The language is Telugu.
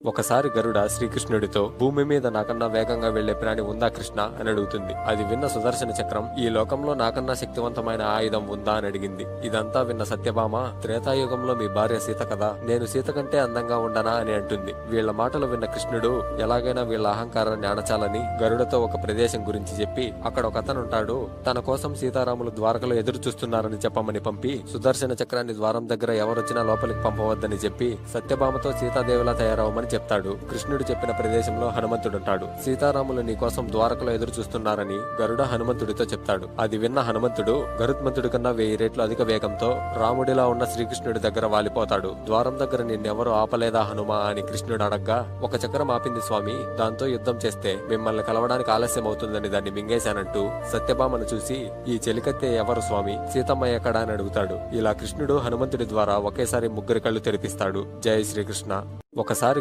ఒకసారి గరుడ శ్రీకృష్ణుడితో భూమి మీద నాకన్నా వేగంగా వెళ్లే ప్రాణి ఉందా కృష్ణ అని అడుగుతుంది. అది విన్న సుదర్శన చక్రం ఈ లోకంలో నాకన్నా శక్తివంతమైన ఆయుధం ఉందా అని అడిగింది. ఇదంతా విన్న సత్యభామ త్రేతాయుగంలో మీ భార్య సీత కదా, నేను సీత కంటే అందంగా ఉండనా అని అంటుంది. వీళ్ల మాటలు విన్న కృష్ణుడు ఎలాగైనా వీళ్ల అహంకారాన్ని అణచాలని గరుడతో ఒక ప్రదేశం గురించి చెప్పి అక్కడ ఒక అతనుంటాడు, తన కోసం సీతారాములు ద్వారకలో ఎదురు చూస్తున్నారని చెప్పమని పంపి సుదర్శన చక్రాన్ని ద్వారం దగ్గర ఎవరొచ్చినా లోపలికి పంపవద్దని చెప్పి సత్యభామతో సీతాదేవిలా తయారవమని చెప్తాడు. కృష్ణుడు చెప్పిన ప్రదేశంలో హనుమంతుడుంటాడు. సీతారాములు నీ కోసం ద్వారకలో ఎదురు చూస్తున్నారని గరుడ హనుమంతుడితో చెప్తాడు. అది విన్న హనుమంతుడు గరుత్మంతుడి కన్నా 1000 రెట్లు అధిక వేగంతో రాముడిలా ఉన్న శ్రీకృష్ణుడి దగ్గర వాలిపోతాడు. ద్వారం దగ్గర నిన్నెవరూ ఆపలేదా హనుమా అని కృష్ణుడు అడగ్గా, ఒక చక్రం ఆపింది స్వామి, దాంతో యుద్ధం చేస్తే మిమ్మల్ని కలవడానికి ఆలస్యం అవుతుందని దాన్ని మింగేశానంటూ సత్యభామను చూసి, ఈ చెలికత్తె ఎవరు స్వామి, సీతమ్మ ఎక్కడా అని అడుగుతాడు. ఇలా కృష్ణుడు హనుమంతుడి ద్వారా ఒకేసారి 3 కళ్ళు తెరిపిస్తాడు. జై శ్రీకృష్ణ. ఒకసారి